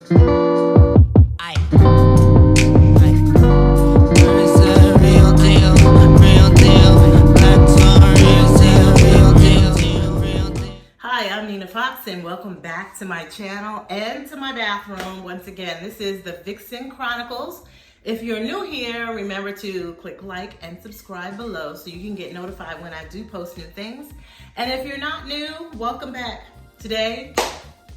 And welcome back to my channel and to my bathroom. Once again, this is the Vixen Chronicles. If you're new here, remember to click like and subscribe below so you can get notified when I do post new things. And if you're not new, welcome back. Today,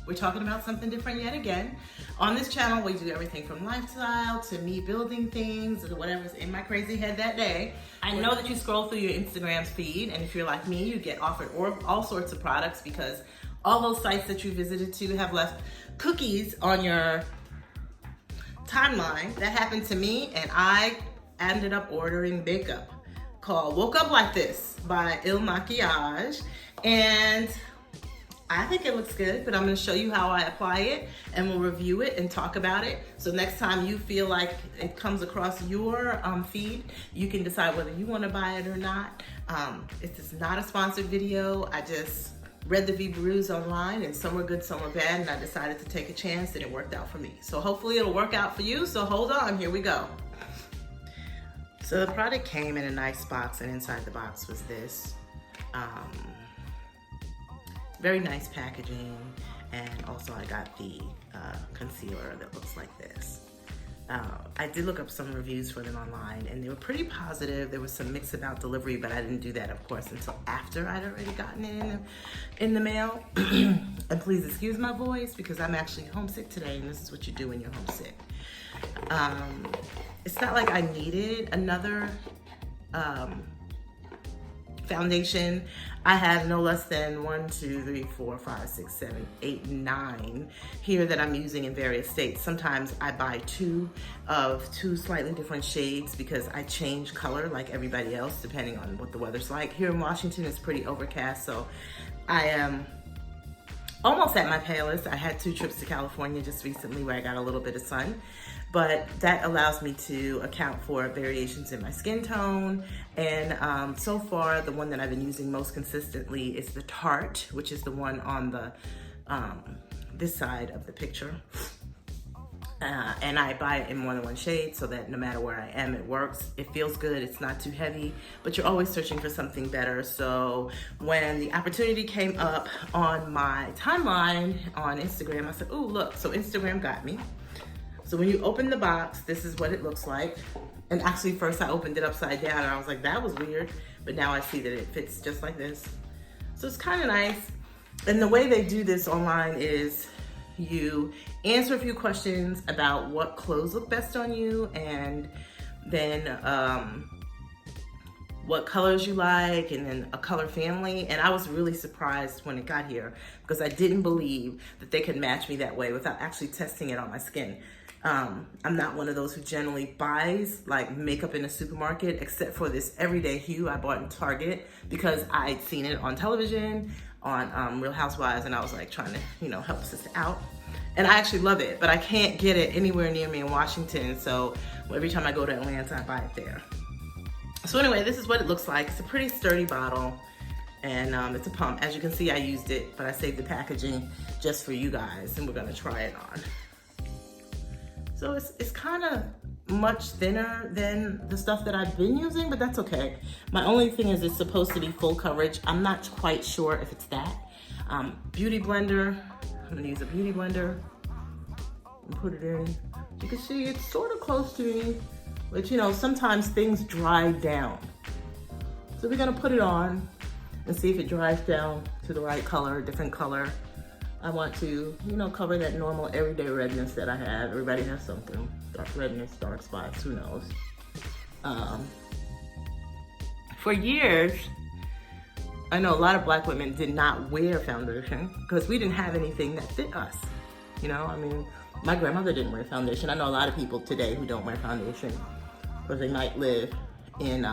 we're talking about something different yet again. On this channel, we do everything from lifestyle to me building things or whatever's in my crazy head that day. I know that you scroll through your Instagram feed, and if you're like me, you get offered all sorts of products because all those sites that you visited to have left cookies on your timeline. That happened to me, and I ended up ordering makeup called Woke Up Like This by Il Makiage. And I think it looks good, but I'm gonna show you how I apply it, and we'll review it and talk about it. So next time you feel like it comes across your feed, you can decide whether you wanna buy it or not. This is not a sponsored video. I just read the reviews online, and some were good, some were bad, and I decided to take a chance, and it worked out for me. So hopefully it'll work out for you, so hold on, here we go. So the product came in a nice box, and inside the box was this. Very nice packaging, and also I got the concealer that looks like this. I did look up some reviews for them online, and they were pretty positive. There was some mix about delivery, but I didn't do that, of course, until after I'd already gotten it in the mail. And please excuse my voice because I'm actually homesick today, and this is what you do when you're homesick. It's not like I needed another foundation. I have no less than 1, 2, 3, 4, 5, 6, 7, 8, 9 here that I'm using in various states. Sometimes I buy two slightly different shades because I change color like everybody else depending on what the weather's like. Here in Washington it's pretty overcast, so I am almost at my palest. I had 2 trips to California just recently where I got a little bit of sun, but that allows me to account for variations in my skin tone. And so far, the one that I've been using most consistently is the Tarte, which is the one on the this side of the picture. And I buy it in more than one shade so that no matter where I am, it works. It feels good, it's not too heavy, but you're always searching for something better. So when the opportunity came up on my timeline on Instagram, I said, oh, look, so Instagram got me. So when you open the box, this is what it looks like. And actually first I opened it upside down and I was like, that was weird. But now I see that it fits just like this. So it's kind of nice. And the way they do this online is you answer a few questions about what clothes look best on you, and then what colors you like, and then a color family. And I was really surprised when it got here because I didn't believe that they could match me that way without actually testing it on my skin. I'm not one of those who generally buys like makeup in a supermarket, except for this everyday hue I bought in Target because I'd seen it on television on Real Housewives, and I was like trying to, help sister out. And I actually love it, but I can't get it anywhere near me in Washington, so every time I go to Atlanta, I buy it there. So anyway, this is what it looks like. It's a pretty sturdy bottle, and it's a pump. As you can see, I used it, but I saved the packaging just for you guys, and we're gonna try it on. So it's kind of much thinner than the stuff that I've been using, but that's okay. My only thing is it's supposed to be full coverage. I'm not quite sure if it's that. Beauty blender, I'm gonna use a beauty blender and put it in. You can see it's sort of close to me, but sometimes things dry down. So we're gonna put it on and see if it dries down to the right color, different color. I want to, cover that normal everyday redness that I have. Everybody has something. Dark redness, dark spots, who knows. For years, I know a lot of Black women did not wear foundation because we didn't have anything that fit us. My grandmother didn't wear foundation. I know a lot of people today who don't wear foundation because they might live in,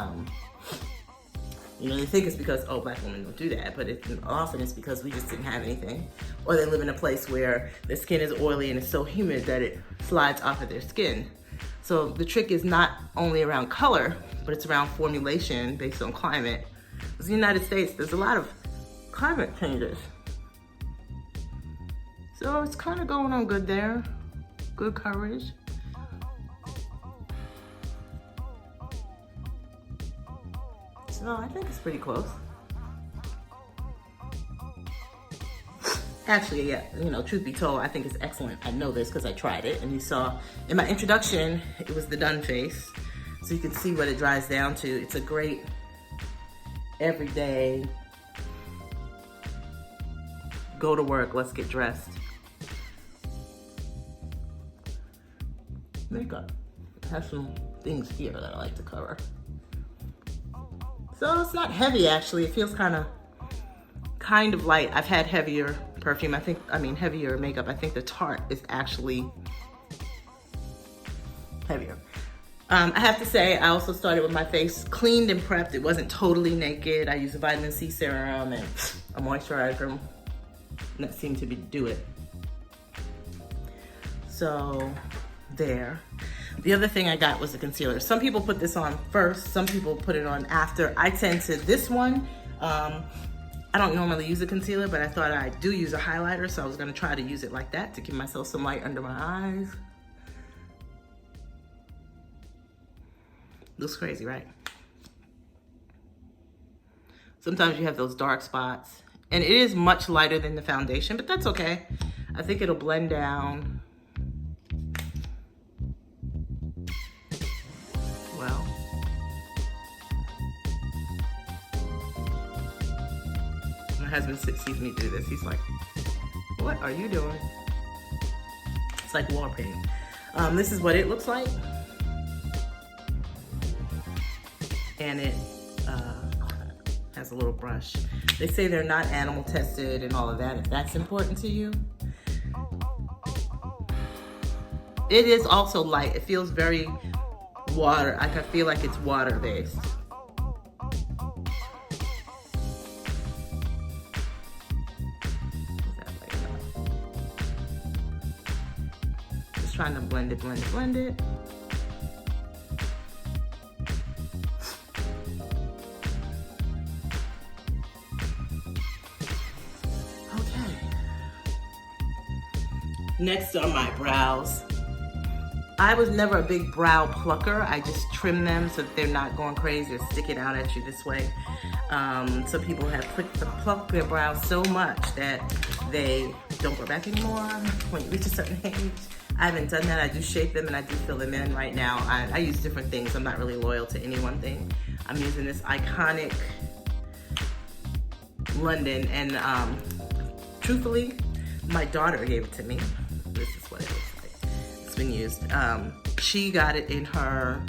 they think it's because, Black women don't do that, but often it's because we just didn't have anything. Or they live in a place where their skin is oily and it's so humid that it slides off of their skin. So the trick is not only around color, but it's around formulation based on climate. Because in the United States, there's a lot of climate changes. So it's kind of going on good there. Good coverage. So I think it's pretty close. Actually, yeah, you know, truth be told, I think it's excellent. I know this because I tried it, and you saw in my introduction, it was the done face. So you can see what it dries down to. It's a great everyday, go to work, let's get dressed makeup. It has some things here that I like to cover. So it's not heavy, actually. It feels kind of light. I've had heavier perfume. Heavier makeup. I think the Tarte is actually heavier. I have to say, I also started with my face cleaned and prepped. It wasn't totally naked. I used a vitamin C serum and a moisturizer, and that seemed to do it. So there. The other thing I got was a concealer. Some people put this on first, some people put it on after. I tend to, this one, I don't normally use a concealer, but I thought I do use a highlighter, so I was gonna try to use it like that to give myself some light under my eyes. Looks crazy, right? Sometimes you have those dark spots, and it is much lighter than the foundation, but that's okay. I think it'll blend down. Well, my husband sees me do this. He's like, what are you doing? It's like wall painting. This is what it looks like. And it has a little brush. They say they're not animal tested and all of that, if that's important to you. It is also light. It feels very water. I feel like it's water based. Just trying to blend it. Next are my brows. I was never a big brow plucker. I just trim them so that they're not going crazy or sticking out at you this way. Some people have plucked their brows so much that they don't grow back anymore when you reach a certain age. I haven't done that. I do shape them and I do fill them in right now. I use different things. I'm not really loyal to any one thing. I'm using this iconic London, and truthfully, my daughter gave it to me. This is what it looks like. It's been used. She got it in her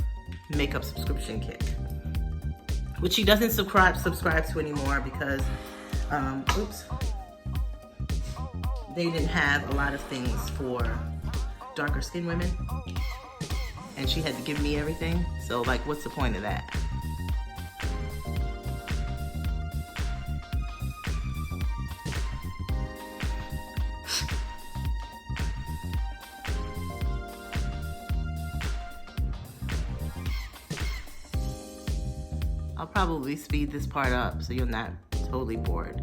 makeup subscription kit, which she doesn't subscribe to anymore because, they didn't have a lot of things for darker skinned women, and she had to give me everything. So like, what's the point of that? I'll probably speed this part up so you're not totally bored.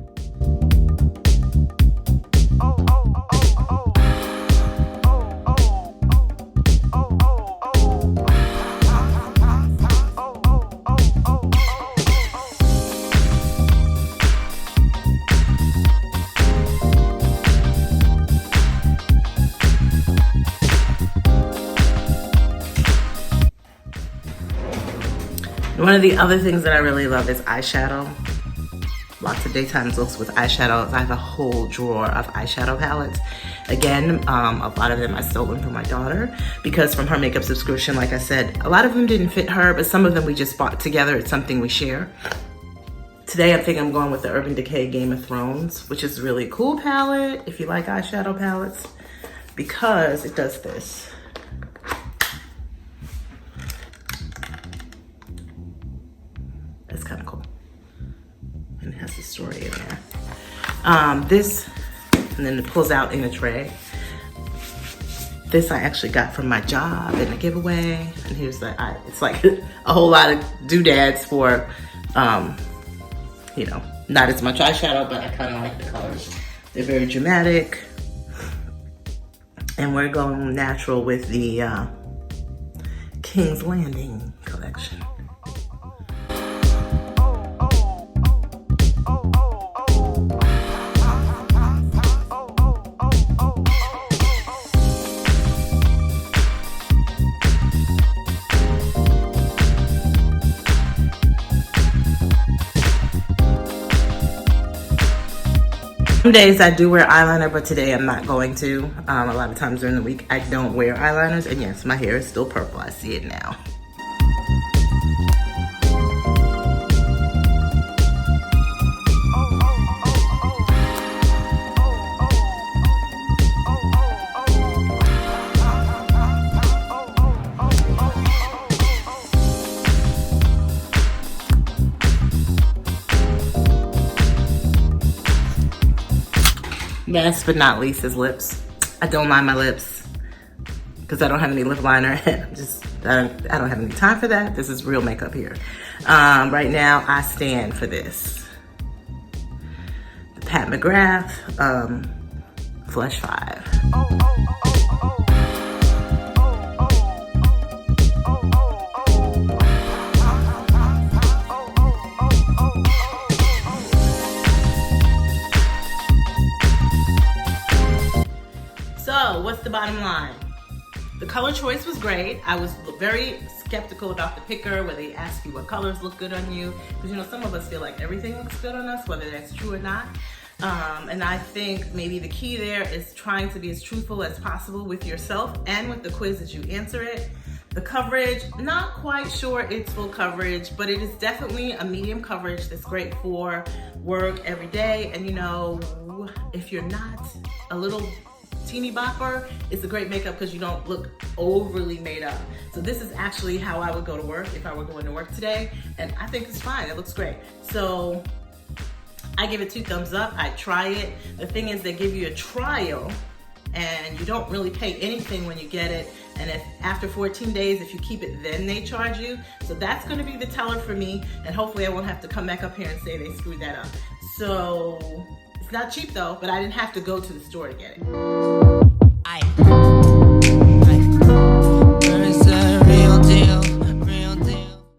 One of the other things that I really love is eyeshadow. Lots of daytime looks with eyeshadows. I have a whole drawer of eyeshadow palettes. Again, a lot of them I stole them from my daughter because from her makeup subscription, like I said, a lot of them didn't fit her, but some of them we just bought together. It's something we share. Today I think I'm going with the Urban Decay Game of Thrones, which is a really cool palette if you like eyeshadow palettes, because it does this. It's kind of cool. And it has the story in there. This, and then it pulls out in a tray. This I actually got from my job in a giveaway. And here's it's like a whole lot of doodads for, you know, not as much eyeshadow, but I kind of like the colors. They're very dramatic. And we're going natural with the King's Landing collection. Some days I do wear eyeliner, but today I'm not going to. A lot of times during the week I don't wear eyeliners, and yes, my hair is still purple. I see it now. Last but not least is lips. I don't line my lips because I don't have any lip liner. I don't have any time for that. This is real makeup here. Right now, I stand for this. The Pat McGrath Flush 5. So, what's the bottom line? The color choice was great. I was very skeptical about the picker, where they ask you what colors look good on you. Because, you know, some of us feel like everything looks good on us, whether that's true or not. And I think maybe the key there is trying to be as truthful as possible with yourself and with the quiz as you answer it. The coverage, not quite sure it's full coverage, but it is definitely a medium coverage that's great for work every day. And, you know, if you're not a little teeny bopper, it's a great makeup because you don't look overly made up. So this is actually how I would go to work if I were going to work today, and I think it's fine. It looks great. So I give it 2 thumbs up. I try it. The thing is, they give you a trial and you don't really pay anything when you get it. And if after 14 days, if you keep it, then they charge you. So that's going to be the teller for me, and hopefully I won't have to come back up here and say they screwed that up. So it's not cheap though, but I didn't have to go to the store to get it.